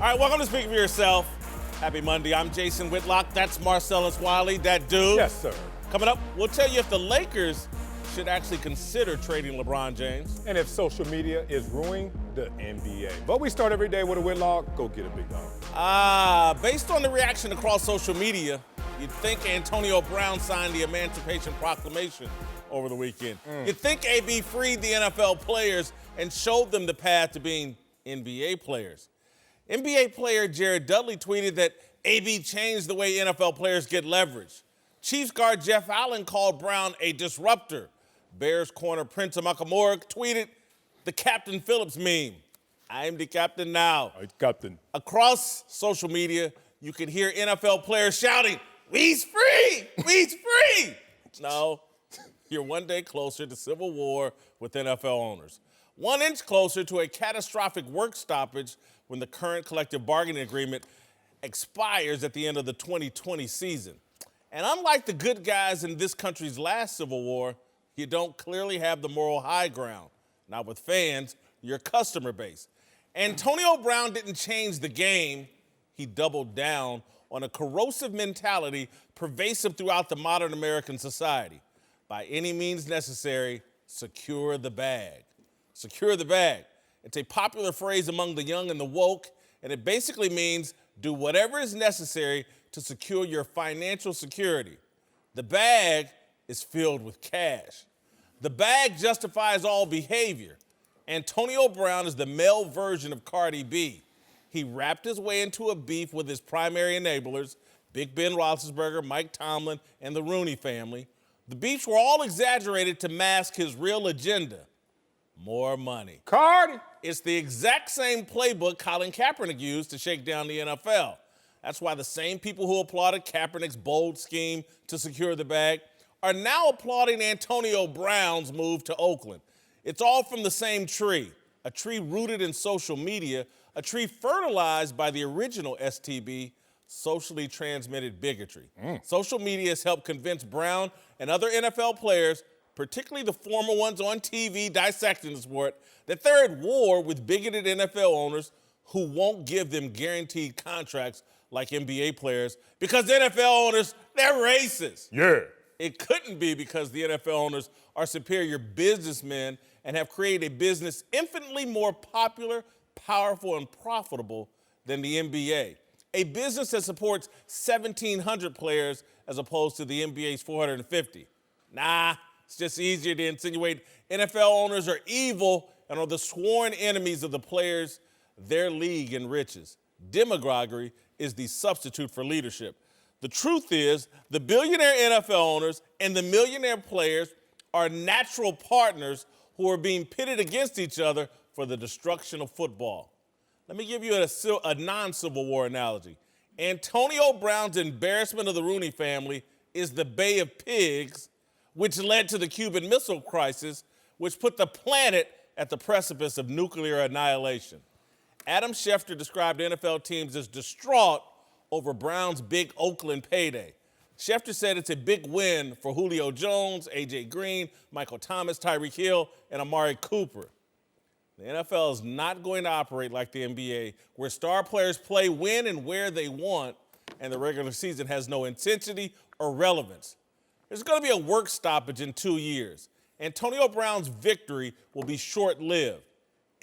All right, welcome to Speak for Yourself. Happy Monday. I'm Jason Whitlock. That's Marcellus Wiley, that dude. Yes, sir. Coming up, we'll tell you if the Lakers should actually consider trading LeBron James. And if social media is ruining the NBA. But we start every day with a Whitlock. Go get a big dog. Based on the reaction across social media, you'd think Antonio Brown signed the Emancipation Proclamation over the weekend. You'd think AB freed the NFL players and showed them the path to being NBA players. NBA player Jared Dudley tweeted that AB changed the way NFL players get leverage. Chiefs guard Jeff Allen called Brown a disruptor. Bears corner Prince Amukamara tweeted the Captain Phillips meme. I am the captain now. Captain. Across social media, you can hear NFL players shouting, "We's free! We's free!" No, you're one day closer to civil war with NFL owners. 1 inch closer to a catastrophic work stoppage when the current collective bargaining agreement expires at the end of the 2020 season. And unlike the good guys in this country's last civil war, you don't clearly have the moral high ground. Not with fans, your customer base. Antonio Brown didn't change the game. He doubled down on a corrosive mentality pervasive throughout the modern American society. By any means necessary, secure the bag. Secure the bag. It's a popular phrase among the young and the woke, and it basically means do whatever is necessary to secure your financial security. The bag is filled with cash. The bag justifies all behavior. Antonio Brown is the male version of Cardi B. He wrapped his way into a beef with his primary enablers, Big Ben Roethlisberger, Mike Tomlin, and the Rooney family. The beefs were all exaggerated to mask his real agenda. More money. Cardi. It's the exact same playbook Colin Kaepernick used to shake down the NFL. That's why the same people who applauded Kaepernick's bold scheme to secure the bag are now applauding Antonio Brown's move to Oakland. It's all from the same tree, a tree rooted in social media, a tree fertilized by the original STB, socially transmitted bigotry. Social media has helped convince Brown and other NFL players, particularly the former ones on TV dissecting the sport, that they're at war with bigoted NFL owners who won't give them guaranteed contracts like NBA players because the NFL owners, they're racist. Yeah. It couldn't be because the NFL owners are superior businessmen and have created a business infinitely more popular, powerful, and profitable than the NBA. A business that supports 1,700 players as opposed to the NBA's 450. Nah, it's just easier to insinuate NFL owners are evil and are the sworn enemies of the players their league enriches. Demagoguery is the substitute for leadership. The truth is, the billionaire NFL owners and the millionaire players are natural partners who are being pitted against each other for the destruction of football. Let me give you a non-Civil War analogy. Antonio Brown's embarrassment of the Rooney family is the Bay of Pigs, which led to the Cuban Missile Crisis, which put the planet at the precipice of nuclear annihilation. Adam Schefter described NFL teams as distraught over Brown's big Oakland payday. Schefter said it's a big win for Julio Jones, A.J. Green, Michael Thomas, Tyreek Hill, and Amari Cooper. The NFL is not going to operate like the NBA, where star players play when and where they want, and the regular season has no intensity or relevance. There's going to be a work stoppage in 2 years. Antonio Brown's victory will be short-lived.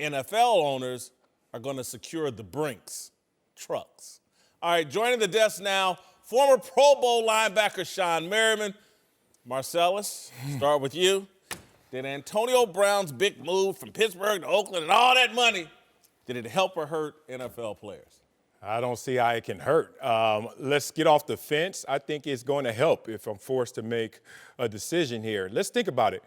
NFL owners are going to secure the Brinks trucks. All right, joining the desk now, former Pro Bowl linebacker Sean Merriman. Marcellus, start with you. Did Antonio Brown's big move from Pittsburgh to Oakland and all that money, did it help or hurt NFL players? I don't see how it can hurt. Let's get off the fence. I think it's going to help if I'm forced to make a decision here. Let's think about it.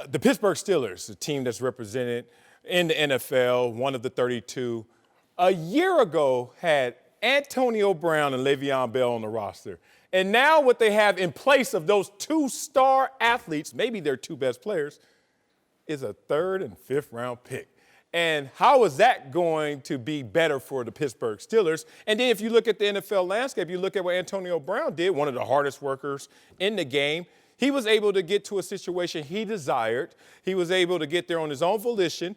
The Pittsburgh Steelers, a team that's represented in the NFL, one of the 32, a year ago had Antonio Brown and Le'Veon Bell on the roster. And now what they have in place of those two star athletes, maybe their two best players, is a 3rd and 5th round pick. And how is that going to be better for the Pittsburgh Steelers? And then if you look at the NFL landscape, you look at what Antonio Brown did, one of the hardest workers in the game. He was able to get to a situation he desired. He was able to get there on his own volition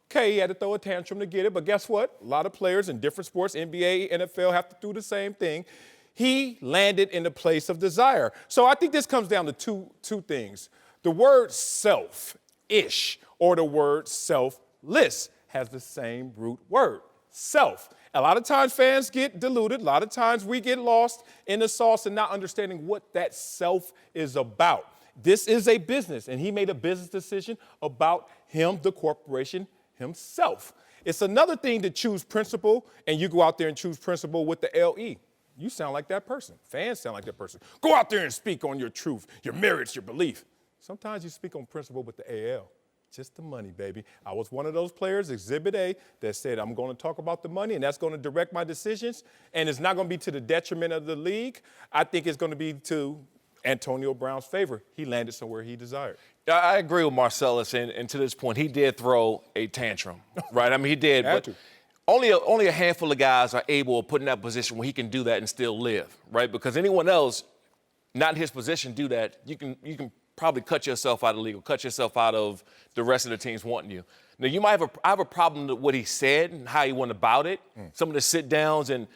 Okay, he had to throw a tantrum to get it, but guess what? A lot of players in different sports, NBA, NFL, have to do the same thing. He landed in the place of desire. So I think this comes down to two things. The word self-ish or the word selfless has the same root word, self. A lot of times fans get diluted. A lot of times we get lost in the sauce and not understanding what that self is about. This is a business, and he made a business decision about him, the corporation, himself. It's another thing to choose principle, and you go out there and choose principle with the LE. You sound like that person. Fans sound like that person. Go out there and speak on your truth, your merits, your belief. Sometimes you speak on principle with the AL. Just the money, baby. I was one of those players, Exhibit A, that said, I'm going to talk about the money, and that's going to direct my decisions, and it's not going to be to the detriment of the league. I think it's going to be to Antonio Brown's favor. He landed somewhere he desired. I agree with Marcellus, and to this point, he did throw a tantrum, right? I mean, he did, but only a handful of guys are able to put in that position where he can do that and still live, right? Because anyone else, not in his position, do that, you can probably cut yourself out of the league or cut yourself out of the rest of the teams wanting you. Now, you might have a problem with what he said and how he went about it, some of the sit-downs and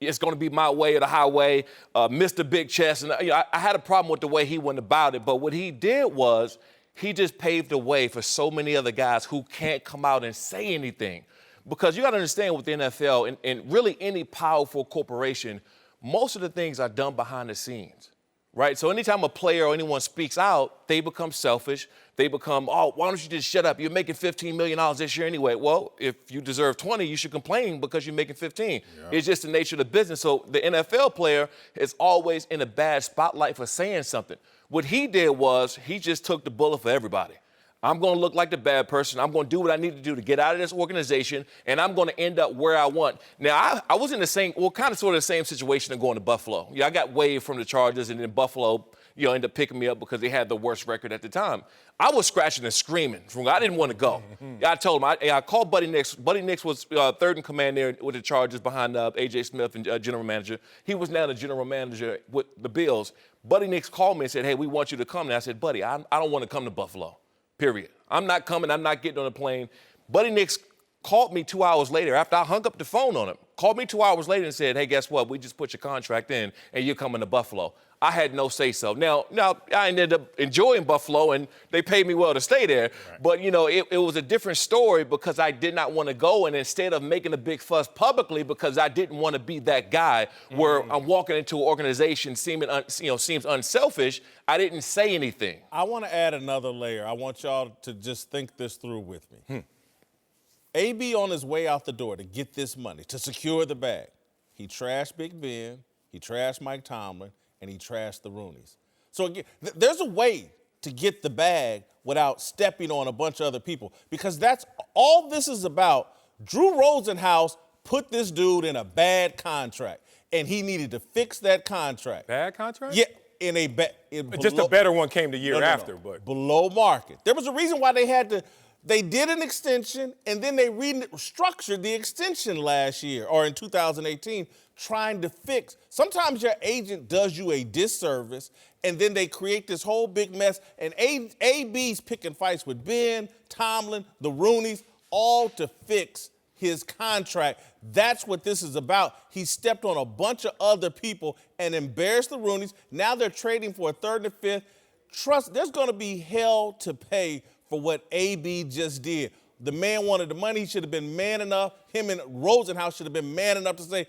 it's going to be my way or the highway, Mr. Big Chest. And I had a problem with the way he went about it. But what he did was he just paved the way for so many other guys who can't come out and say anything. Because you got to understand with the NFL and really any powerful corporation, most of the things are done behind the scenes, right? So anytime a player or anyone speaks out, they become selfish. They become, oh, why don't you just shut up? You're making $15 million this year anyway. Well, if you deserve 20, you should complain because you're making 15. Yeah. It's just the nature of the business. So the NFL player is always in a bad spotlight for saying something. What he did was he just took the bullet for everybody. I'm going to look like the bad person. I'm going to do what I need to do to get out of this organization, and I'm going to end up where I want. Now, I was in the same, well, kind of sort of the same situation of going to Buffalo. Yeah, I got waived from the Chargers, and then Buffalo, ended up picking me up because they had the worst record at the time. I was scratching and screaming. I didn't want to go. I told him, I called Buddy Nix. Buddy Nix was third in command there with the Chargers behind A.J. Smith and general manager. He was now the general manager with the Bills. Buddy Nix called me and said, hey, we want you to come. And I said, Buddy, I don't want to come to Buffalo, period. I'm not coming. I'm not getting on a plane. Buddy Nix called me 2 hours later after I hung up the phone on him. Called me 2 hours later and said, hey, guess what? We just put your contract in and you're coming to Buffalo. I had no say-so. Now, I ended up enjoying Buffalo, and they paid me well to stay there. Right. But, it was a different story because I did not want to go. And instead of making a big fuss publicly because I didn't want to be that guy where I'm walking into an organization seems unselfish, I didn't say anything. I want to add another layer. I want y'all to just think this through with me. AB on his way out the door to get this money, to secure the bag. He trashed Big Ben, he trashed Mike Tomlin, and he trashed the Rooneys. So again, there's a way to get the bag without stepping on a bunch of other people because that's all this is about. Drew Rosenhaus put this dude in a bad contract, and he needed to fix that contract. Bad contract? Yeah, just a better one came the year after. But below market. There was a reason why they did an extension, and then they restructured the extension last year or in 2018, trying to fix. Sometimes your agent does you a disservice, and then they create this whole big mess. And AB's picking fights with Ben, Tomlin, the Rooneys, all to fix his contract. That's what this is about. He stepped on a bunch of other people and embarrassed the Rooneys. Now they're trading for a third and a fifth. Trust, there's going to be hell to pay for what AB just did. The man wanted the money. He should have been man enough. Him and Rosenhaus should have been man enough to say,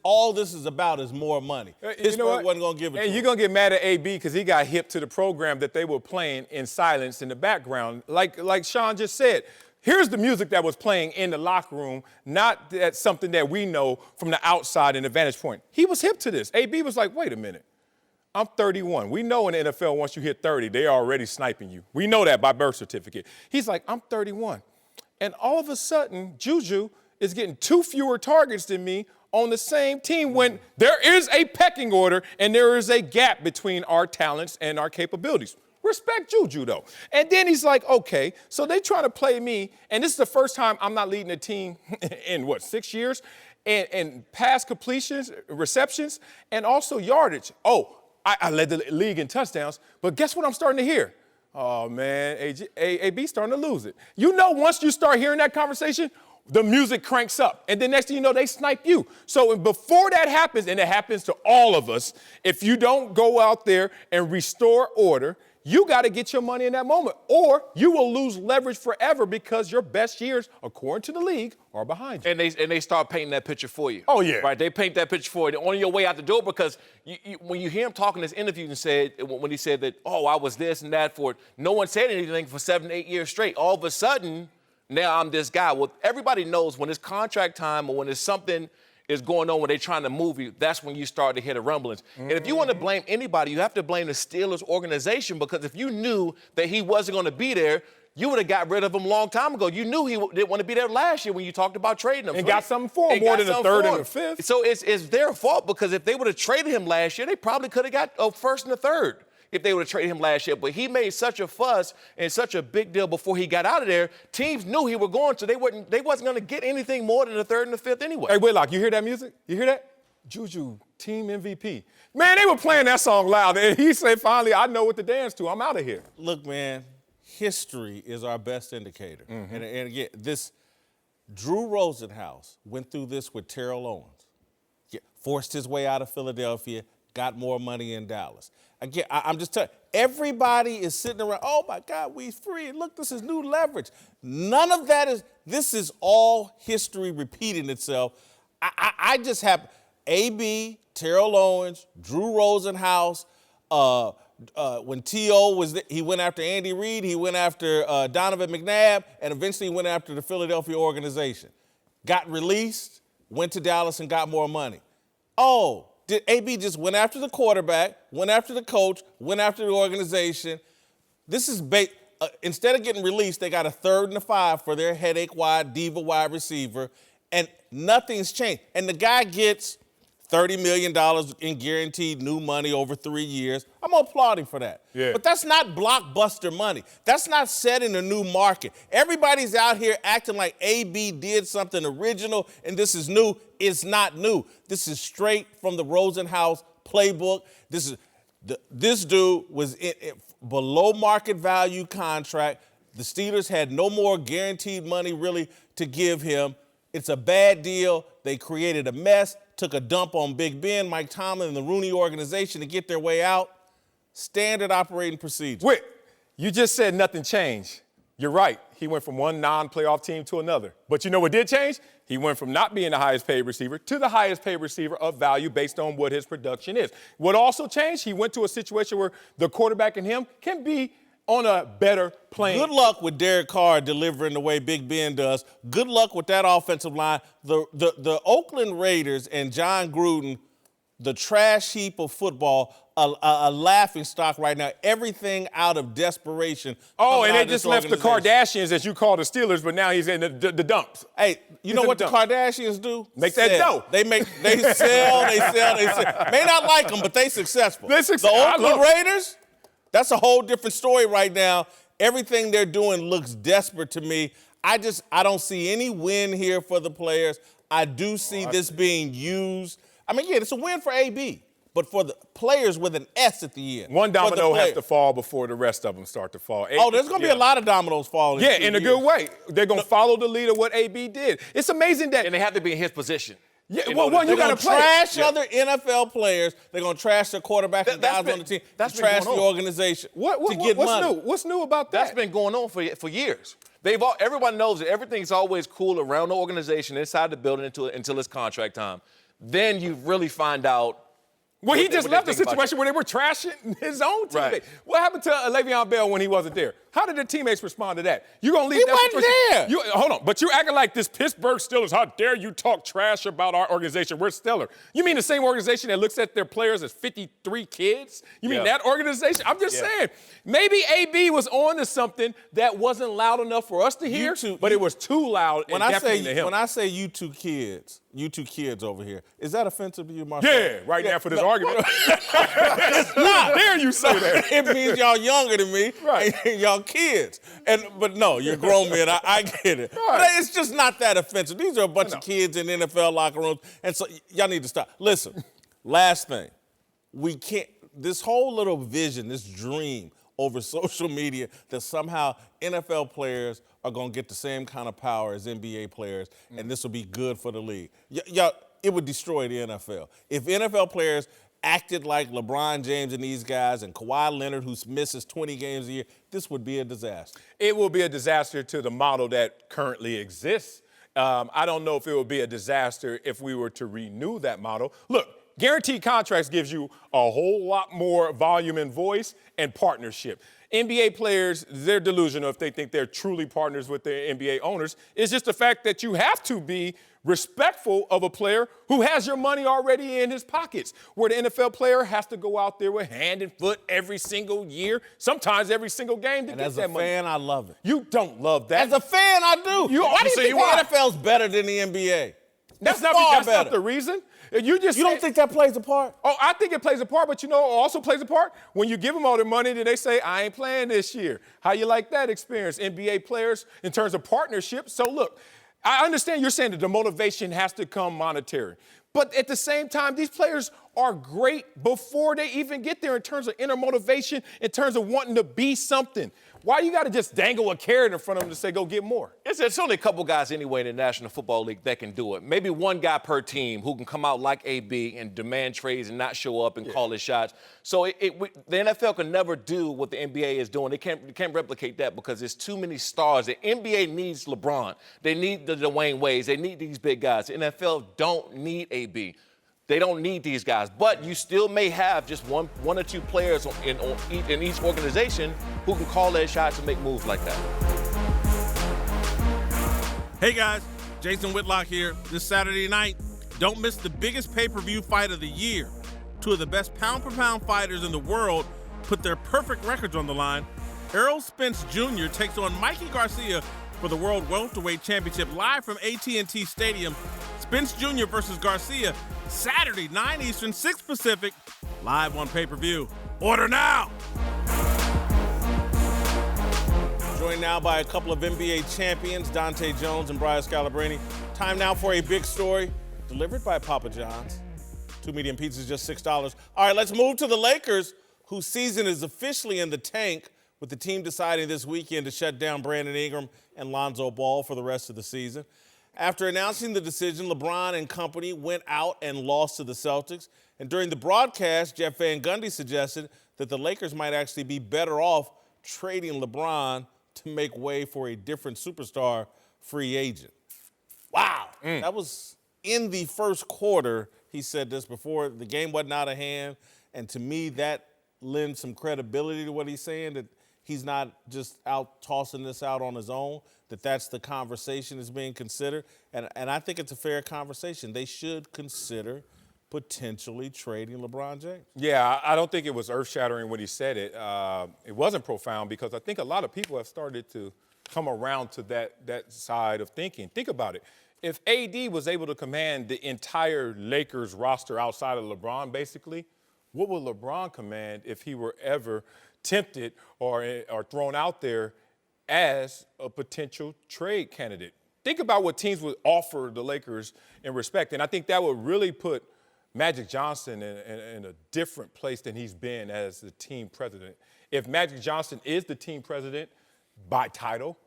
all this is about is more money. Pittsburgh wasn't going to give it to him. You're going to get mad at AB because he got hip to the program that they were playing in silence in the background. Like Sean just said, here's the music that was playing in the locker room, not that something that we know from the outside in the vantage point. He was hip to this. AB was like, wait a minute. I'm 31. We know in the NFL, once you hit 30, they're already sniping you. We know that by birth certificate. He's like, I'm 31. And all of a sudden, Juju is getting 2 fewer targets than me on the same team when there is a pecking order and there is a gap between our talents and our capabilities. Respect Juju, though. And then he's like, okay, so they try to play me, and this is the first time I'm not leading a team in, 6 years? And pass completions, receptions, and also yardage. Oh, I led the league in touchdowns, but guess what I'm starting to hear? Oh, man, AB starting to lose it. You know, once you start hearing that conversation, the music cranks up. And then next thing you know, they snipe you. So before that happens, and it happens to all of us, if you don't go out there and restore order, you got to get your money in that moment, or you will lose leverage forever because your best years, according to the league, are behind you. And they start painting that picture for you. Oh, yeah. Right, they paint that picture for you on your way out the door because when you hear him talking in this interview when he said that, oh, I was this and that for it, no one said anything for 7, 8 years straight. All of a sudden, now I'm this guy. Well, everybody knows when it's contract time or when there's something is going on when they're trying to move you, that's when you start to hear the rumblings. And if you want to blame anybody, you have to blame the Steelers organization because if you knew that he wasn't going to be there, you would have got rid of him a long time ago. You knew he didn't want to be there last year when you talked about trading him. And got something for him, more than a third and a fifth. So it's their fault because if they would have traded him last year, they probably could have got a first and a third if they would have traded him last year. But he made such a fuss and such a big deal before he got out of there. Teams knew he was going, so they wasn't going to get anything more than the third and the fifth anyway. Hey, Whitlock, you hear that music? You hear that? Juju, team MVP. Man, they were playing that song loud, and he said, finally, I know what to dance to. I'm out of here. Look, man, history is our best indicator. And again, this Drew Rosenhaus went through this with Terrell Owens. Forced his way out of Philadelphia, got more money in Dallas. Again, I'm just telling you, everybody is sitting around, oh, my God, we free. Look, this is new leverage. None of that this is all history repeating itself. I just have AB, Terrell Owens, Drew Rosenhaus. When T.O. was there, he went after Andy Reid, he went after Donovan McNabb, and eventually went after the Philadelphia organization. Got released, went to Dallas and got more money. Oh, did AB just went after the quarterback, went after the coach, went after the organization? This is instead of getting released, they got a third and a 5 for their headache wide, diva wide receiver, and nothing's changed. And the guy gets $30 million in guaranteed new money over 3 years. I'm applauding for that. Yeah. But that's not blockbuster money. That's not setting a new market. Everybody's out here acting like AB did something original and this is new. It's not new. This is straight from the Rosenhaus playbook. This dude was in below market value contract. The Steelers had no more guaranteed money really to give him. It's a bad deal. They created a mess, took a dump on Big Ben, Mike Tomlin, and the Rooney organization to get their way out. Standard operating procedure. Wait, you just said nothing changed. You're right. He went from one non-playoff team to another. But you know what did change? He went from not being the highest paid receiver to the highest paid receiver of value based on what his production is. What also changed? He went to a situation where the quarterback and him can be on a better plane. Good luck with Derek Carr delivering the way Big Ben does. Good luck with that offensive line. The Oakland Raiders and John Gruden, the trash heap of football, a laughing stock right now. Everything out of desperation. Oh, and they just left the Kardashians, as you call the Steelers, but now he's in the dumps. Hey, you know what the Kardashians do? Make that dough. They sell. May not like them, but they successful. The Oakland Raiders, that's a whole different story right now. Everything they're doing looks desperate to me. I don't see any win here for the players. I do see this being used. I mean, yeah, it's a win for AB, but for the players with an S at the end. One domino has to fall before the rest of them start to fall. Oh, there's going to be a lot of dominoes falling. Yeah, in a good way. They're going to follow the lead of what AB did. It's amazing that. And they have to be in his position. Yeah, well, you got to trash other NFL players. They're going to trash their quarterback and guys on the team. That's trash the organization to get money. What's new about that? That's been going on for years. Everyone knows that everything's always cool around the organization, inside the building until it's contract time. Then you really find out. Well, he just left a situation where they were trashing his own teammate. Right. What happened to Le'Veon Bell when he wasn't there? How did the teammates respond to that? You gonna leave that situation? He wasn't there. Hold on, but you acting like this Pittsburgh Steelers. How dare you talk trash about our organization? We're stellar. You mean the same organization that looks at their players as 53 kids? You mean that organization? I'm just saying. Maybe AB was on to something that wasn't loud enough for us to hear, but it was too loud and deafening to him. When I say you two kids over here, is that offensive to you, Marcel? Yeah, now for this argument. It's not. How dare you say that? It means y'all younger than me, right? And y'all kids. But no, you're grown men. I get it. Right. But it's just not that offensive. These are a bunch of kids in NFL locker rooms, and so y'all need to stop. Listen, last thing. We can't, this whole little vision, this dream, over social media that somehow NFL players are going to get the same kind of power as NBA players, and this will be good for the league. Y'all, it would destroy the NFL. If NFL players acted like LeBron James and these guys and Kawhi Leonard, who misses 20 games a year, this would be a disaster. It will be a disaster to the model that currently exists. I don't know if it would be a disaster if we were to renew that model. Look, guaranteed contracts gives you a whole lot more volume and voice and partnership. NBA players, they're delusional if they think they're truly partners with their NBA owners. It's just the fact that you have to be respectful of a player who has your money already in his pockets, where the NFL player has to go out there with hand and foot every single year, sometimes every single game to get that money. As a fan, I love it. You don't love that. As a fan, I do. Why do you think the NFL's better than the NBA? That's not the reason. You don't think that plays a part? Oh, I think it plays a part, but you know what also plays a part? When you give them all their money, then they say, I ain't playing this year. How you like that experience? NBA players in terms of partnership. So look, I understand you're saying that the motivation has to come monetary. But at the same time, these players are great before they even get there in terms of inner motivation, in terms of wanting to be something. Why you got to just dangle a carrot in front of them to say, go get more? It's only a couple guys anyway in the National Football League that can do it. Maybe one guy per team who can come out like AB and demand trades and not show up and call his shots. So the NFL can never do what the NBA is doing. They can't replicate that because there's too many stars. The NBA needs LeBron. They need the Dwayne Wades. They need these big guys. The NFL don't need AB. They don't need these guys, but you still may have just one or two players in each organization who can call their shots and make moves like that. Hey guys, Jason Whitlock here. This Saturday night, don't miss the biggest pay-per-view fight of the year. Two of the best pound-for-pound fighters in the world put their perfect records on the line. Errol Spence Jr. takes on Mikey Garcia for the World Welterweight Championship live from AT&T Stadium. Spence Jr. versus Garcia, Saturday, 9 Eastern, 6 Pacific, live on pay-per-view. Order now! Joined now by a couple of NBA champions, Dante Jones and Brian Scalabrine. Time now for a big story delivered by Papa John's. 2 medium pizzas, just $6. All right, let's move to the Lakers, whose season is officially in the tank, with the team deciding this weekend to shut down Brandon Ingram and Lonzo Ball for the rest of the season. After announcing the decision, LeBron and company went out and lost to the Celtics. And during the broadcast, Jeff Van Gundy suggested that the Lakers might actually be better off trading LeBron to make way for a different superstar free agent. Wow. That was in the first quarter. He said this before the game wasn't out of hand. And to me, that lends some credibility to what he's saying, that he's not just out tossing this out on his own, that's the conversation that's being considered. And I think it's a fair conversation. They should consider potentially trading LeBron James. Yeah, I don't think it was earth-shattering when he said it. It wasn't profound because I think a lot of people have started to come around to that side of thinking. Think about it. If AD was able to command the entire Lakers roster outside of LeBron, basically, what would LeBron command if he were ever tempted or thrown out there as a potential trade candidate? Think about what teams would offer the Lakers in respect, and I think that would really put Magic Johnson in a different place than he's been as the team president. If Magic Johnson is the team president by title,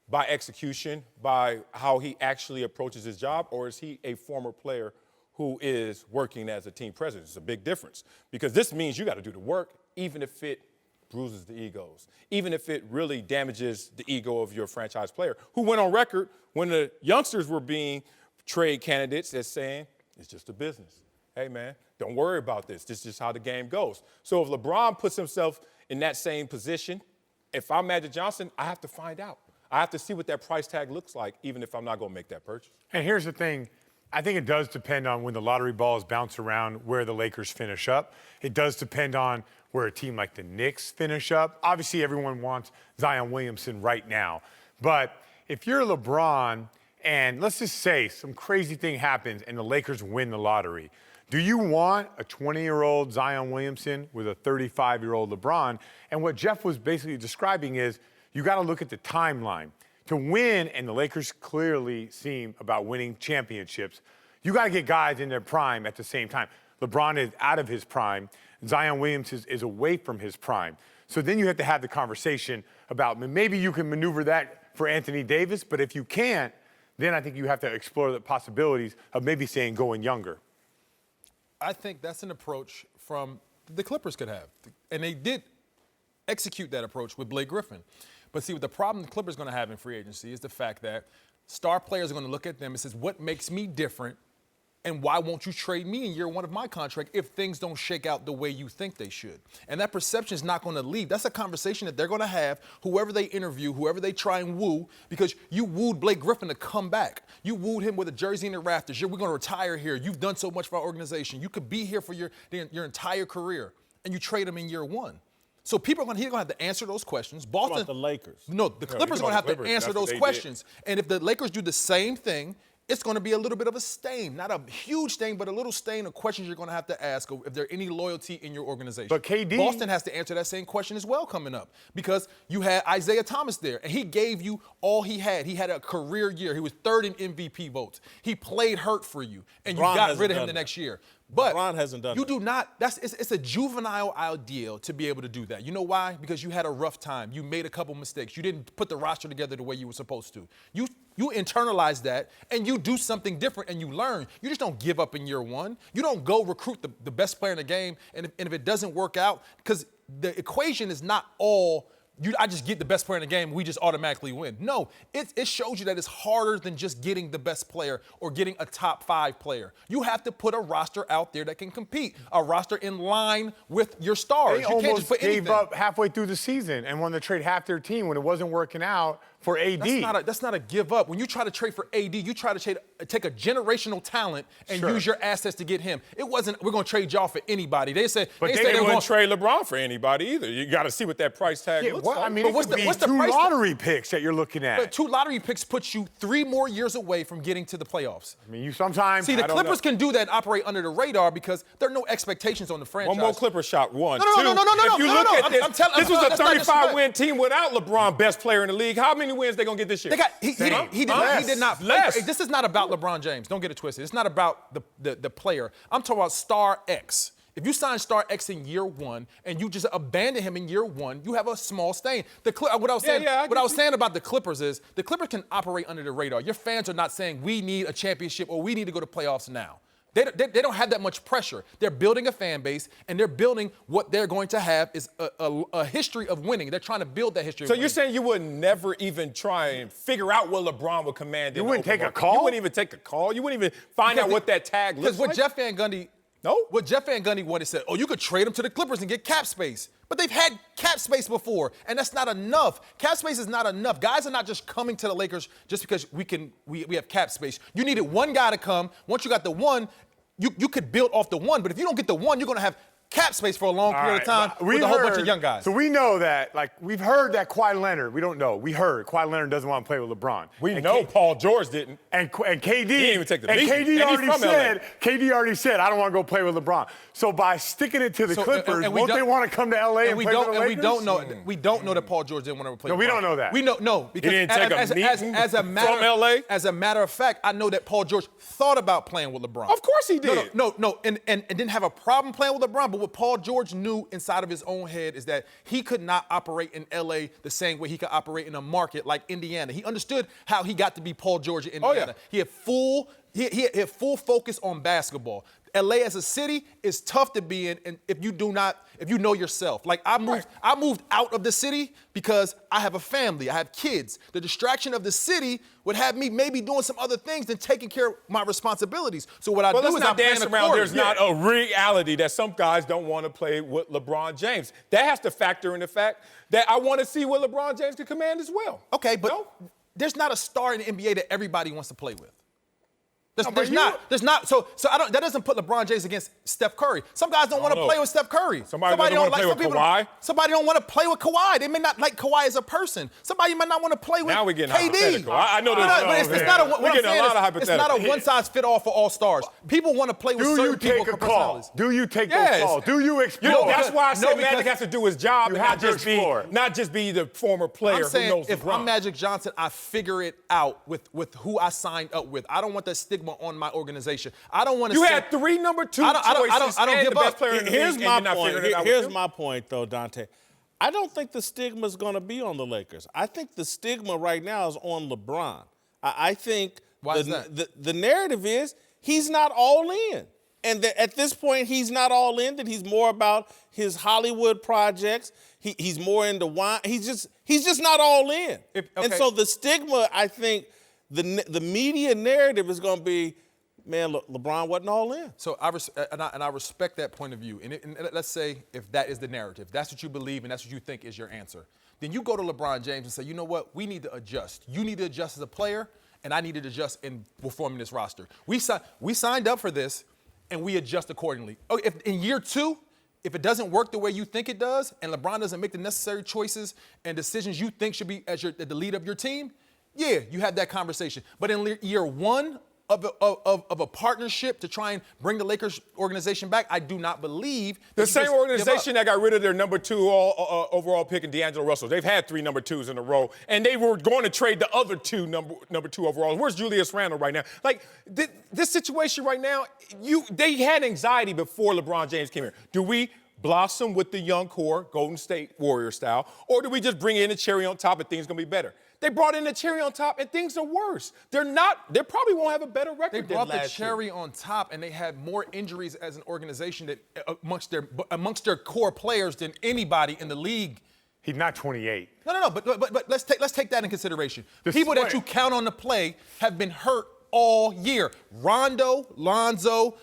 by execution, by how he actually approaches his job, or is he a former player who is working as a team president? It's a big difference because this means you got to do the work, even if it bruises the egos, even if it really damages the ego of your franchise player, who went on record when the youngsters were being trade candidates as saying, it's just a business. Hey, man, don't worry about this. This is just how the game goes. So if LeBron puts himself in that same position, if I'm Magic Johnson, I have to find out. I have to see what that price tag looks like, even if I'm not going to make that purchase. And here's the thing. I think it does depend on when the lottery balls bounce around where the Lakers finish up. It does depend on where a team like the Knicks finish up. Obviously, everyone wants Zion Williamson right now. But if you're LeBron and let's just say some crazy thing happens and the Lakers win the lottery, do you want a 20-year-old Zion Williamson with a 35-year-old LeBron? And what Jeff was basically describing is you got to look at the timeline. To win, and the Lakers clearly seem about winning championships, you got to get guys in their prime at the same time. LeBron is out of his prime. Zion Williamson is away from his prime. So then you have to have the conversation about maybe you can maneuver that for Anthony Davis, but if you can't, then I think you have to explore the possibilities of maybe saying going younger. I think that's an approach from the Clippers could have. And they did execute that approach with Blake Griffin. But see, what the problem the Clippers are going to have in free agency is the fact that star players are going to look at them and says, what makes me different, and why won't you trade me in year one of my contract if things don't shake out the way you think they should? And that perception is not going to leave. That's a conversation that they're going to have, whoever they interview, whoever they try and woo, because you wooed Blake Griffin to come back. You wooed him with a jersey in the rafters. We're going to retire here. You've done so much for our organization. You could be here for your entire career, and you trade him in year one. So people are going to have to answer those questions. Boston, What about the Lakers? No, the Clippers are going to have to answer those questions. And if the Lakers do the same thing, it's going to be a little bit of a stain. Not a huge stain, but a little stain of questions you're going to have to ask if there's any loyalty in your organization. But KD... Boston has to answer that same question as well coming up, because you had Isaiah Thomas there, and he gave you all he had. He had a career year. He was third in MVP votes. He played hurt for you, and you got rid of him the next year. But LeBron hasn't done you that. do not. It's a juvenile ideal to be able to do that. You know why? Because you had a rough time. You made a couple mistakes. You didn't put the roster together the way you were supposed to. You internalize that, and you do something different, and you learn. You just don't give up in year one. You don't go recruit the best player in the game, and if it doesn't work out, because the equation is not all I just get the best player in the game, we just automatically win. No, it shows you that it's harder than just getting the best player or getting a top 5 player. You have to put a roster out there that can compete, a roster in line with your stars. They almost gave up halfway through the season and wanted to trade half their team when it wasn't working out for AD. That's not a give up. When you try to trade for AD, you try to take a generational talent and use your assets to get him. It wasn't, we're going to trade y'all for anybody. They said they wouldn't trade LeBron for anybody either. You got to see what that price tag looks like. I mean, what's the 2 lottery picks that you're looking at? But 2 lottery picks puts you 3 more years away from getting to the playoffs. I mean, you sometimes... See, the Clippers can do that and operate under the radar because there are no expectations on the franchise. One more Clipper shot, one. No. If you look at this was a 35-win team without LeBron, best player in the league. How many wins they going to get this year? He did not. Less. This is not about LeBron James. Don't get it twisted. It's not about the player. I'm talking about Star X. If you sign Star X in year one and you just abandon him in year one, you have a small stain. What I was saying about the Clippers is the Clippers can operate under the radar. Your fans are not saying we need a championship or we need to go to playoffs now. They don't have that much pressure. They're building a fan base, and they're building what they're going to have is a history of winning. They're trying to build that history of winning. So you're saying you would never even try and figure out what LeBron would command? You wouldn't take a call? You wouldn't even take a call? You wouldn't even find out what that tag looks like? Because what Jeff Van Gundy wanted said, you could trade him to the Clippers and get cap space. But they've had cap space before, and that's not enough. Cap space is not enough. Guys are not just coming to the Lakers just because we have cap space. You needed one guy to come. Once you got the one, you could build off the one, but if you don't get the one, you're going to have cap space for a long period of time with a whole bunch of young guys. So we know that, we've heard that Kawhi Leonard, we don't know, we heard Kawhi Leonard doesn't want to play with LeBron. We know Paul George didn't. And KD, he didn't even take the beat. KD already said, I don't want to go play with LeBron. So by sticking it to the Clippers, won't they want to come to LA and play with the Lakers? We don't know that Paul George didn't want to play with LeBron. We don't know that. We know because he didn't take a meeting from LA? As a matter of fact, I know that Paul George thought about playing with LeBron. Of course he did. No, and didn't have a problem playing with LeBron, but what Paul George knew inside of his own head is that he could not operate in LA the same way he could operate in a market like Indiana. He understood how he got to be Paul George in Indiana. He had full focus on basketball. LA as a city is tough to be in, and if you know yourself. Like I moved out of the city because I have a family, I have kids. The distraction of the city would have me maybe doing some other things than taking care of my responsibilities. So what I do is I dance around. There's not a reality that some guys don't want to play with LeBron James. That has to factor in the fact that I want to see what LeBron James can command as well. Okay, but there's not a star in the NBA that everybody wants to play with. There's not. So that doesn't put LeBron James against Steph Curry. Some guys don't want to play with Steph Curry. Somebody don't want to play with Kawhi. Somebody don't want to play with Kawhi. They may not like Kawhi as a person. Somebody might not want to play with now we're getting KD. Hypothetical. I know this. But it's not a. What I'm saying is, it's not a one-size-fit-all for all stars. People want to play with certain people for personalities. Do you take those calls? Do you explore? That's why I said Magic has to do his job and not just be the former player who knows LeBron. If I'm Magic Johnson, I figure it out with who I signed up with. I don't want that stigma on my organization. I don't want to. You had 3 number 2 choices. I don't give the best up. player in the Here's league, my point. Here's my point, though, Dante. I don't think the stigma is going to be on the Lakers. I think the stigma right now is on LeBron. I think Why is that? The narrative is he's not all in. And that at this point, he's not all in, that he's more about his Hollywood projects. He's more into wine. He's just not all in. And so the stigma, I think, the media narrative is going to be, man, LeBron wasn't all in. So I respect that point of view. And let's say if that is the narrative, that's what you believe and that's what you think is your answer. Then you go to LeBron James and say, you know what, we need to adjust. You need to adjust as a player, and I need to adjust in forming this roster. We signed up for this, and we adjust accordingly. Oh, if in year 2, if it doesn't work the way you think it does, and LeBron doesn't make the necessary choices and decisions you think should be as the lead of your team, yeah, you have that conversation. But in year 1 of a partnership to try and bring the Lakers organization back, I do not believe the same organization that got rid of their number 2 overall pick in D'Angelo Russell. They've had 3 number 2s in a row, and they were going to trade the other 2 number 2 overalls. Where's Julius Randle right now? Like this situation right now, they had anxiety before LeBron James came here. Do we blossom with the young core, Golden State Warrior style, or do we just bring in a cherry on top and things gonna be better? They brought in the cherry on top, and things are worse. They probably won't have a better record They than brought last the cherry on top, and they had more injuries as an organization that amongst their core players than anybody in the league. He's not 28. No. But let's take that in consideration. People that you count on to play have been hurt all year. Rondo, Lonzo,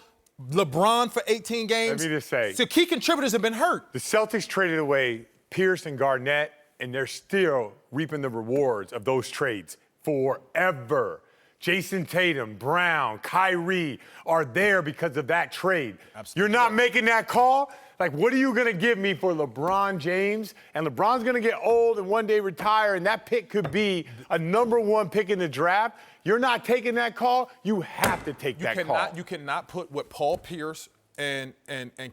LeBron for 18 games. Let me just say. So key contributors have been hurt. The Celtics traded away Pierce and Garnett, and they're still reaping the rewards of those trades forever. Jason Tatum, Brown, Kyrie are there because of that trade. Absolutely. You're not making that call? Like, what are you going to give me for LeBron James? And LeBron's going to get old and one day retire, and that pick could be a number 1 pick in the draft. You're not taking that call. You have to take that call. You cannot put what Paul Pierce and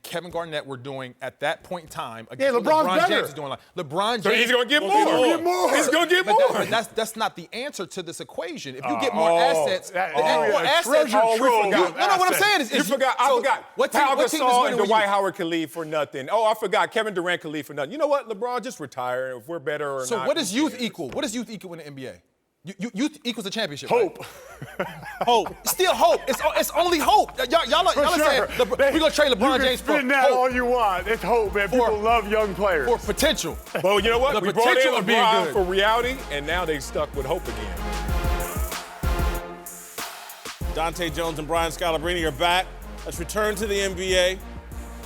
Kevin Garnett were doing at that point in time against what LeBron's James is doing. Like LeBron James, So he's going to get more. He's going to get more. That's not the answer to this equation. If you get more assets, more assets. What I'm saying is I forgot. What Pau team is Gasol winning and when Dwight Howard can leave for nothing. Oh, I forgot. Kevin Durant can leave for nothing. You know what? LeBron, just retire. If we're better or not. So what does youth equal? What does youth equal in the NBA? Youth equals a championship. Hope. Right? Hope. Still hope. It's only hope. Y'all are saying we're gonna trade LeBron James for spin that hope. all you want. It's hope, man. People love young players. For potential. Well, you know what? The We brought in potential of being LeBron good. for reality, and now they stuck with hope again. Dante Jones and Brian Scalabrine are back. Let's return to the NBA,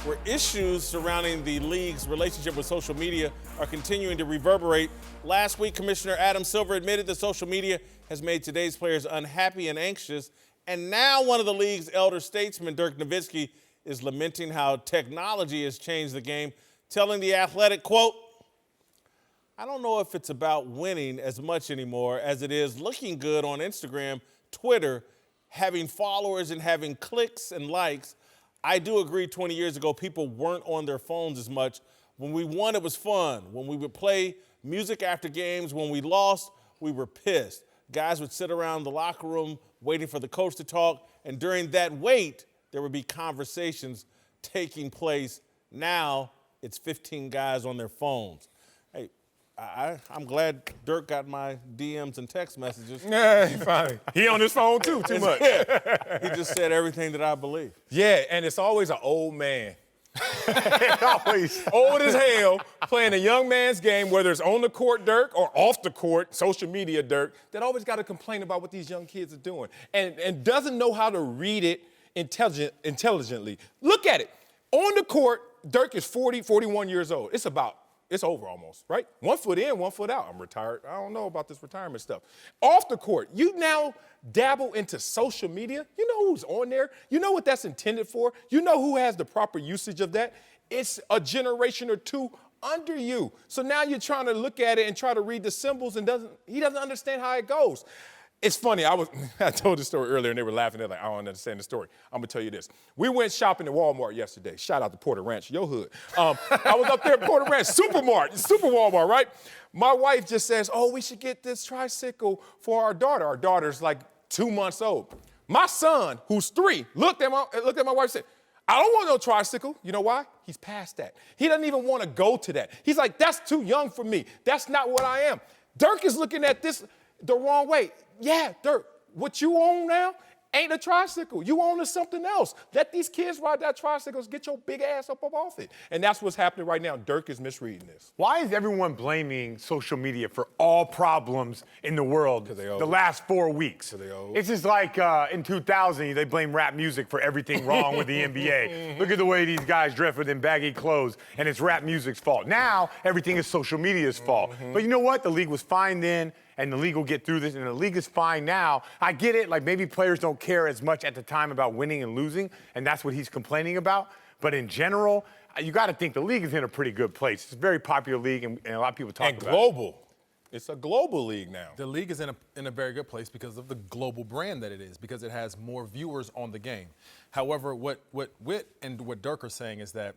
where issues surrounding the league's relationship with social media are continuing to reverberate. Last week, Commissioner Adam Silver admitted that social media has made today's players unhappy and anxious. And now one of the league's elder statesmen, Dirk Nowitzki, is lamenting how technology has changed the game, telling The Athletic, quote, I don't know if it's about winning as much anymore as it is looking good on Instagram, Twitter, having followers and having clicks and likes. I do agree 20 years ago, people weren't on their phones as much. When we won, it was fun. When we would play music after games, when we lost, we were pissed. Guys would sit around the locker room waiting for the coach to talk, and during that wait, there would be conversations taking place. Now, it's 15 guys on their phones. Hey, I'm glad Dirk got my DMs and text messages. Yeah, fine. He on his phone too much. He just said everything that I believe. Yeah, and it's always an old man. Always. Old as hell, playing a young man's game, whether it's on the court, Dirk, or off the court, social media, Dirk, that always got to complain about what these young kids are doing and doesn't know how to read it intelligently. Look at it. On the court, Dirk is 40, 41 years old. It's over almost, right? 1 foot in, 1 foot out. I'm retired. I don't know about this retirement stuff. Off the court, you now dabble into social media. You know who's on there. You know what that's intended for. You know who has the proper usage of that. It's a generation or two under you. So now you're trying to look at it and try to read the symbols, and he doesn't understand how it goes. It's funny. I told the story earlier, and they were laughing. They're like, I don't understand the story. I'm going to tell you this. We went shopping at Walmart yesterday. Shout out to Porter Ranch, your hood. I was up there at Porter Ranch, Super Walmart, right? My wife just says, oh, we should get this tricycle for our daughter. Our daughter's like 2 months old. My son, who's 3, looked at my wife and said, I don't want no tricycle. You know why? He's past that. He doesn't even want to go to that. He's like, that's too young for me. That's not what I am. Dirk is looking at this the wrong way. Yeah, Dirk, what you own now ain't a tricycle. You own something else. Let these kids ride that tricycles. Get your big ass up off it. And that's what's happening right now. Dirk is misreading this. Why is everyone blaming social media for all problems in the world the last 4 weeks? It's just like in 2000, they blame rap music for everything wrong with the NBA. Look at the way these guys dress with them baggy clothes, and it's rap music's fault. Now, everything is social media's fault. But you know what? The league was fine then, and the league will get through this, and the league is fine now. I get it, like maybe players don't care as much at the time about winning and losing, and that's what he's complaining about. But in general, you got to think the league is in a pretty good place. It's a very popular league, and a lot of people talk about it. And global. It's a global league now. The league is in a very good place because of the global brand that it is, because it has more viewers on the game. However, what Whit and what Dirk are saying is that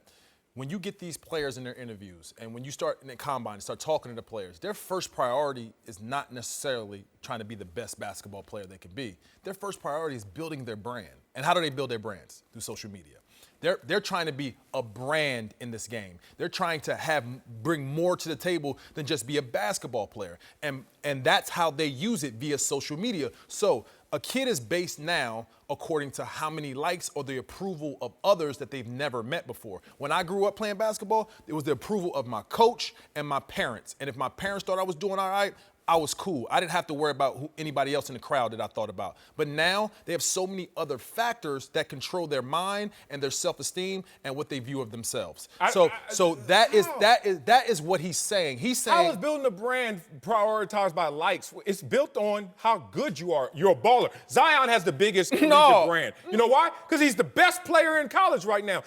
when you get these players in their interviews and when you start in the combine and start talking to the players, their first priority is not necessarily trying to be the best basketball player they can be. Their first priority is building their brand. And how do they build their brands? Through social media. They're trying to be a brand in this game. They're trying to bring more to the table than just be a basketball player. And that's how they use it, via social media. So a kid is based now according to how many likes or the approval of others that they've never met before. When I grew up playing basketball, it was the approval of my coach and my parents. And if my parents thought I was doing all right, I was cool. I didn't have to worry about anybody else in the crowd that I thought about. But now they have so many other factors that control their mind and their self-esteem and what they view of themselves. That is what he's saying. He's saying, how is building a brand prioritized by likes? It's built on how good you are. You're a baller. Zion has the biggest brand. You know why? Because he's the best player in college right now.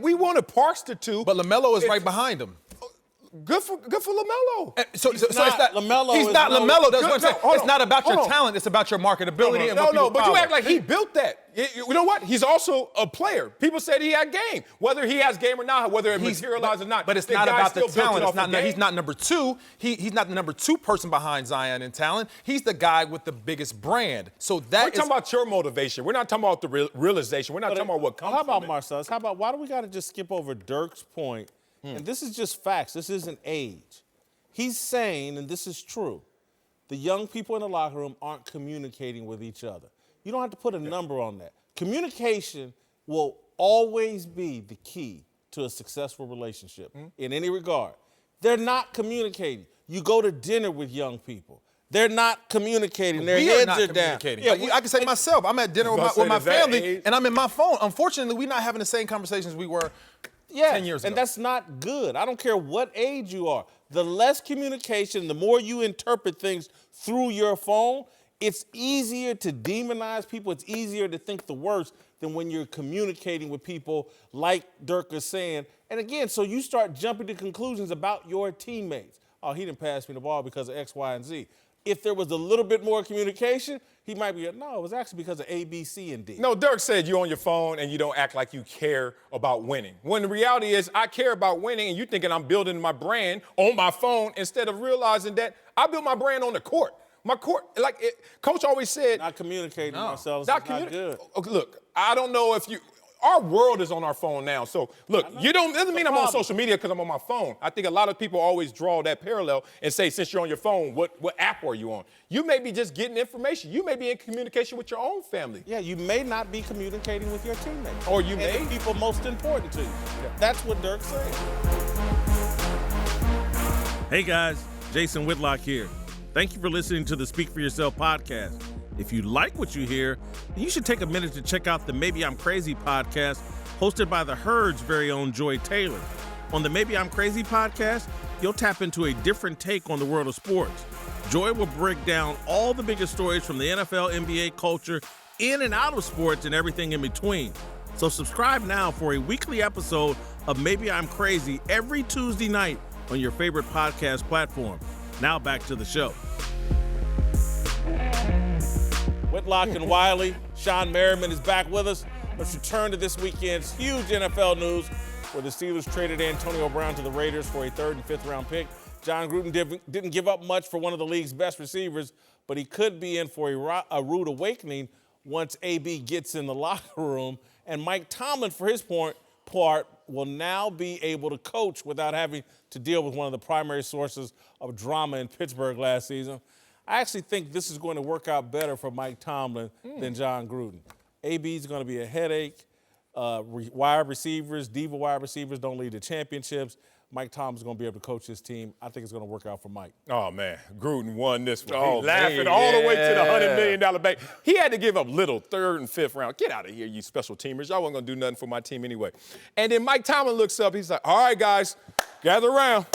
We want to parse the two. But LaMelo is right behind him. Good for LaMelo. So it's not LaMelo. He's not LaMelo. That's what I'm saying. It's not about your talent. It's about your marketability and what people but follow. you act like he built that. You know what? He's also a player. People said he had game. Whether he has game or not, whether it materializes or not. But it's not about the talent. He's not number two. He's not the number two person behind Zion in talent. He's the guy with the biggest brand. So we're talking about your motivation. We're not talking about the realization. We're not talking about what comes from it. How about Marcellus? How about why do we got to just skip over Dirk's point? And this is just facts. This isn't age. He's saying, and this is true, the young people in the locker room aren't communicating with each other. You don't have to put a number on that. Communication will always be the key to a successful relationship in any regard. They're not communicating. You go to dinner with young people. They're not communicating. Their heads are down. Yeah, I can say myself. I'm at dinner with my family, and I'm in my phone. Unfortunately, we're not having the same conversations we were 10 years ago. And that's not good. I don't care what age you are. The less communication, the more you interpret things through your phone, it's easier to demonize people. It's easier to think the worst than when you're communicating with people like Dirk is saying. And again, so you start jumping to conclusions about your teammates. Oh, he didn't pass me the ball because of X, Y, and Z. If there was a little bit more communication, he might be, no, it was actually because of A, B, C, and D. No, Dirk said you're on your phone and you don't act like you care about winning. When the reality is I care about winning and you thinking I'm building my brand on my phone instead of realizing that I built my brand on the court. My court, Coach always said. Not communicating, Marcellus, not good. Look, I don't know if you. Our world is on our phone now. So, look, doesn't mean I'm on social media because I'm on my phone. I think a lot of people always draw that parallel and say, since you're on your phone, what app are you on? You may be just getting information. You may be in communication with your own family. Yeah, you may not be communicating with your teammates. Or you may. The people most important to you. Yeah. That's what Dirk's saying. Hey, guys. Jason Whitlock here. Thank you for listening to the Speak for Yourself podcast. If you like what you hear, then you should take a minute to check out the Maybe I'm Crazy podcast hosted by the Herd's very own Joy Taylor. On the Maybe I'm Crazy podcast, you'll tap into a different take on the world of sports. Joy will break down all the biggest stories from the NFL, NBA culture, in and out of sports, and everything in between. So subscribe now for a weekly episode of Maybe I'm Crazy every Tuesday night on your favorite podcast platform. Now back to the show. Whitlock and Wiley, Sean Merriman is back with us. Let's return to this weekend's huge NFL news where the Steelers traded Antonio Brown to the Raiders for a 3rd and 5th round pick. John Gruden didn't give up much for one of the league's best receivers, but he could be in for a rude awakening once AB gets in the locker room. And Mike Tomlin, for his part, will now be able to coach without having to deal with one of the primary sources of drama in Pittsburgh last season. I actually think this is going to work out better for Mike Tomlin than John Gruden. AB is going to be a headache. Wide receivers, diva wide receivers don't lead to championships. Mike Tomlin's going to be able to coach his team. I think it's going to work out for Mike. Oh, man. Gruden won this one. Oh, He's laughing man, all the way to the yeah. $100 million bank. He had to give up little 3rd and 5th round. Get out of here, you special teamers. Y'all wasn't going to do nothing for my team anyway. And then Mike Tomlin looks up. He's like, all right, guys, gather around.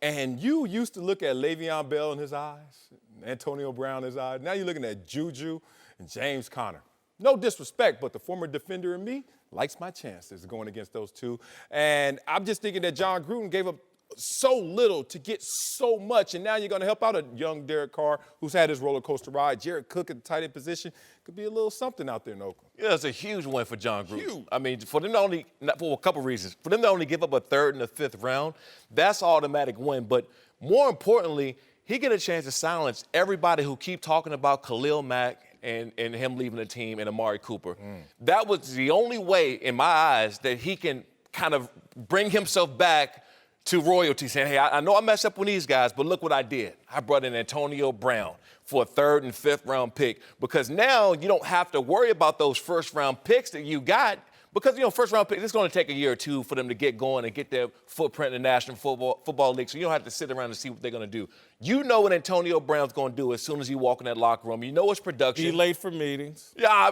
And you used to look at Le'Veon Bell in his eyes, Antonio Brown in his eyes. Now you're looking at Juju and James Conner. No disrespect, but the former defender in me likes my chances going against those two. And I'm just thinking that John Gruden gave up so little to get so much, and now you're going to help out a young Derek Carr who's had his roller coaster ride. Jared Cook at the tight end position could be a little something out there in Oakland. Yeah, it's a huge win for John Gruden. Huge. I mean, for them to only, for a couple reasons, for them to only give up a 3rd and a 5th round, that's an automatic win. But more importantly, he get a chance to silence everybody who keep talking about Khalil Mack and him leaving the team and Amari Cooper. That was the only way, in my eyes, that he can kind of bring himself back to royalty, saying, hey, I know I messed up with these guys, but look what I did. I brought in Antonio Brown for a 3rd and 5th round pick, because now you don't have to worry about those 1st round picks that you got, because, 1st round picks, it's going to take a year or two for them to get going and get their footprint in the National Football League, so you don't have to sit around and see what they're going to do. You know what Antonio Brown's going to do as soon as you walk in that locker room. You know his production. Be late for meetings. Yeah,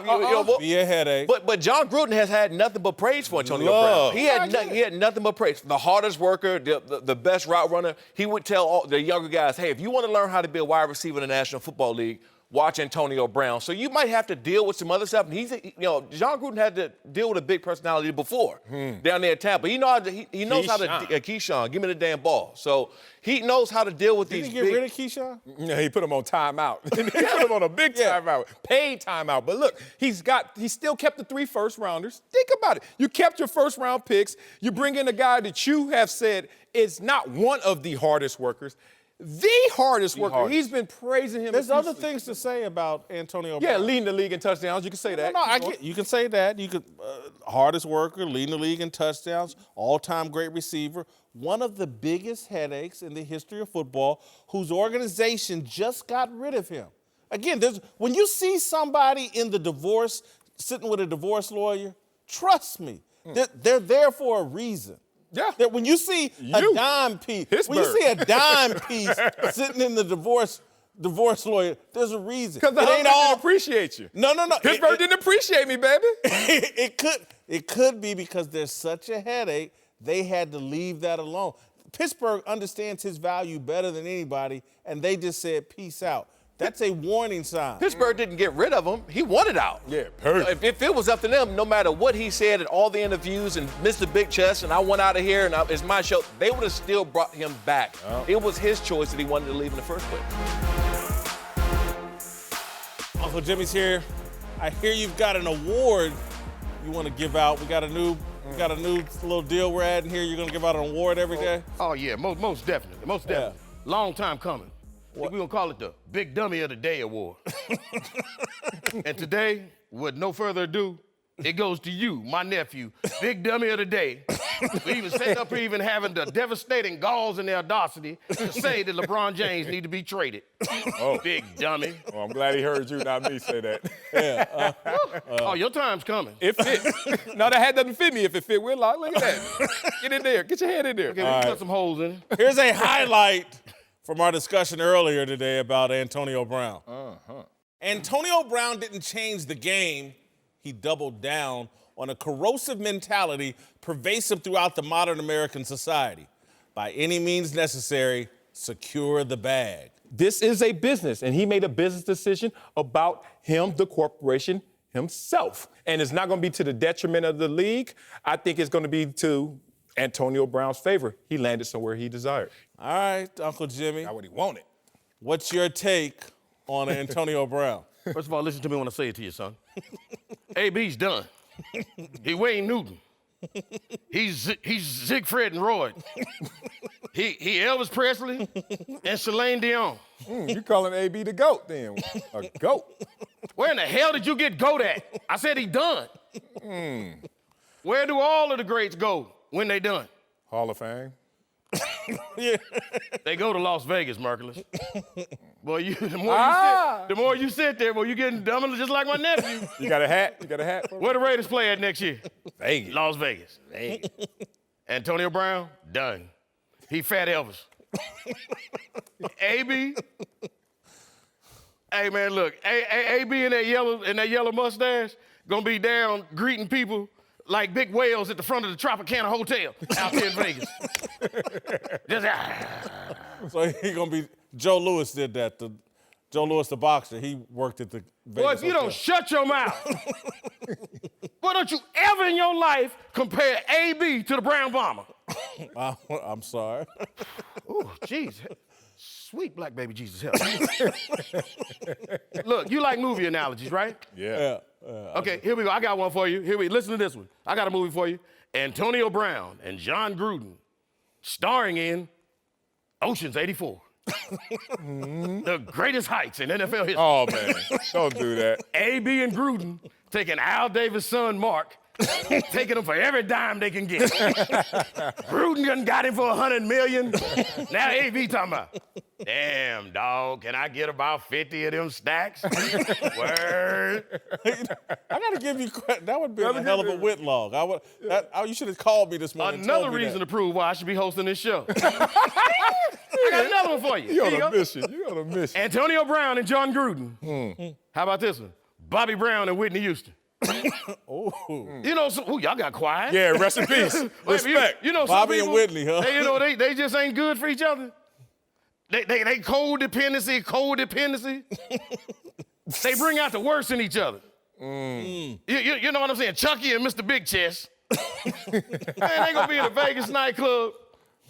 Be a headache. But John Gruden has had nothing but praise for Antonio Brown. He had nothing but praise. The hardest worker, the best route runner. He would tell all the younger guys, hey, if you want to learn how to be a wide receiver in the National Football League, watch Antonio Brown. So you might have to deal with some other stuff. And John Gruden had to deal with a big personality before down there in Tampa. He knows how to Keyshawn, give me the damn ball. So he knows how to deal with these. Did he get rid of Keyshawn? Yeah, he put him on timeout. He put him on a big timeout, paid timeout. But look, he still kept the 3 first-rounders. Think about it. You kept your first-round picks. You bring in a guy that you have said is not one of the hardest workers. The hardest worker. He's been praising him. There's other things to say about Antonio Brown. Yeah, leading the league in touchdowns. You can say that. No, you can say that. You could hardest worker, leading the league in touchdowns, all-time great receiver, one of the biggest headaches in the history of football, whose organization just got rid of him. Again, when you see somebody in the divorce, sitting with a divorce lawyer, trust me, they're there for a reason. Yeah. That when you see a dime piece, sitting in the divorce lawyer, there's a reason. Because the husband didn't appreciate you. No. Pittsburgh didn't appreciate me, baby. It could be because there's such a headache, they had to leave that alone. Pittsburgh understands his value better than anybody, and they just said, peace out. That's a warning sign. Pittsburgh didn't get rid of him. He wanted out. Yeah, perfect. If it was up to them, no matter what he said in all the interviews and Mr. Big Chest and I went out of here and it's my show, they would have still brought him back. Oh. It was his choice that he wanted to leave in the first place. Uncle Jimmy's here. I hear you've got an award you want to give out. We got a new little deal we're adding here. You're going to give out an award every day? Oh yeah, most definitely. Most definitely. Long time coming. We're going to call it the Big Dummy of the Day Award. And today, with no further ado, it goes to you, my nephew, Big Dummy of the Day. We even set up here even having the devastating galls and the audacity to say that LeBron James need to be traded. Oh. Big dummy. Well, I'm glad he heard you, not me, say that. Oh, your time's coming. It fit. No, that hat doesn't fit me. If it fit Whitlock, look at that. Get in there. Get your head in there. Okay, cut some holes in it. Here's a highlight from our discussion earlier today about Antonio Brown. Antonio Brown didn't change the game. He doubled down on a corrosive mentality pervasive throughout the modern American society. By any means necessary, secure the bag. This is a business, and he made a business decision about him, the corporation, himself. And it's not going to be to the detriment of the league. I think it's going to be to Antonio Brown's favor. He landed somewhere he desired. All right, Uncle Jimmy. Not what he wanted. What's your take on Antonio Brown? First of all, listen to me when I say it to you, son. AB's done. He Wayne Newton. He's Siegfried and Roy. He Elvis Presley and Celine Dion. You calling AB the GOAT then? A GOAT. Where in the hell did you get GOAT at? I said he done. Where do all of the greats go when they done? Hall of Fame. Yeah. They go to Las Vegas, Marcellus. Boy, the more you sit there, boy, you getting dumber just like my nephew. You got a hat? You got a hat? Where the Raiders play at next year? Vegas. Las Vegas. Antonio Brown, done. He Fat Elvis. AB. Hey man, look, AB in that yellow mustache gonna be down greeting people like big whales at the front of the Tropicana Hotel out there in Vegas. Just, So he gonna be. Joe Louis did that. Joe Louis, the boxer, he worked at the Vegas boy, if you hotel. don't shut your mouth, boy, don't you ever in your life compare AB to the Brown Bomber. I'm sorry. Oh, jeez. Sweet black baby Jesus help. Look, you like movie analogies, right? Yeah. Okay, here we go. I got one for you. Listen to this one. I got a movie for you. Antonio Brown and John Gruden starring in Ocean's 84. The greatest heights in NFL history. Oh, man. Don't do that. AB and Gruden taking Al Davis' son, Mark, taking him for every dime they can get. Gruden done got him for $100 million. Now AB talking about, damn, dog, can I get about 50 of them stacks? Word. I gotta give you credit. That would be a hell of a Whitlock. You should have called me this morning. and Another told me reason that. to prove why I should be hosting this show. I got another one for you. You Here on you a go. mission. You on a mission. Antonio Brown and John Gruden. How about this one? Bobby Brown and Whitney Houston. You know, y'all got quiet. Yeah, rest in peace. Respect. You know, some Bobby and people, Whitney, huh? They just ain't good for each other. They codependency. They bring out the worst in each other. You know what I'm saying? Chucky and Mr. Big Chest. Man, they gonna be in a Vegas nightclub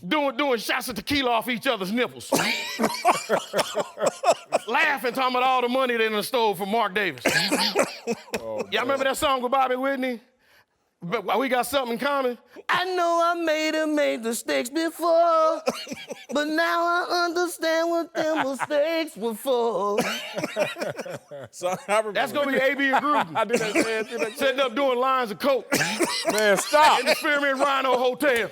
doing shots of tequila off each other's nipples. Laughing, talking about all the money they done stole from Mark Davis. Y'all remember that song with Bobby Whitney? But we got something in common. I know I made mistakes before, but now I understand what them mistakes were for. So I remember. That's gonna be AB and Gruden. I did that, man. Setting up doing lines of coke Man, stop. in the Spearmint Rhino Hotel.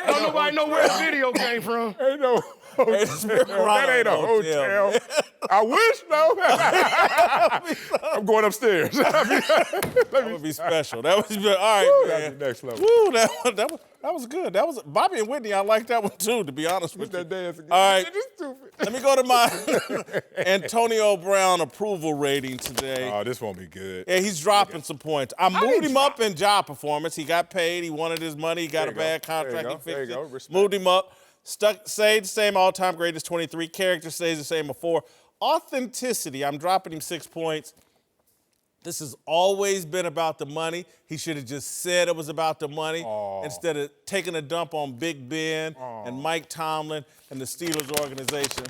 Don't nobody know where the video came from. Ain't no that ain't a hotel. I wish, though. I'm going upstairs. That would be special. That would be all right, That's man. the next level. Woo, that was good. That was Bobby and Whitney. I like that one too, to be honest with you. That dance again. All right, It's stupid. let me go to my Antonio Brown approval rating today. Oh, this won't be good. Yeah, he's dropping some points. I moved him up in job performance. He got paid. He wanted his money. He got There a you bad go. There contract. you He go. There fixed you go. it. Respect. Moved him up. Stayed the same all-time greatest 23. Character stays the same of 4. Authenticity, I'm dropping him 6 points. This has always been about the money. He should have just said it was about the money instead of taking a dump on Big Ben and Mike Tomlin and the Steelers organization.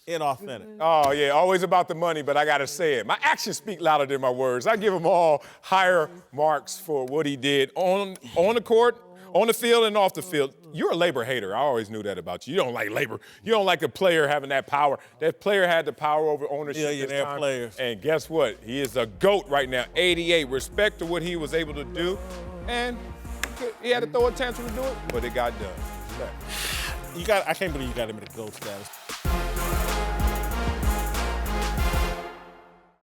Inauthentic. Oh, yeah, always about the money, but I got to say it. My actions speak louder than my words. I give him all higher marks for what he did on the court, on the field, and off the field. You're a labor hater. I always knew that about you. You don't like labor. You don't like a player having that power. That player had the power over ownership. Millionaire this time. players. And guess what? He is a GOAT right now, 88. Respect to what he was able to do. And he had to throw a tantrum to do it, but it got done. I can't believe you got him in the GOAT status.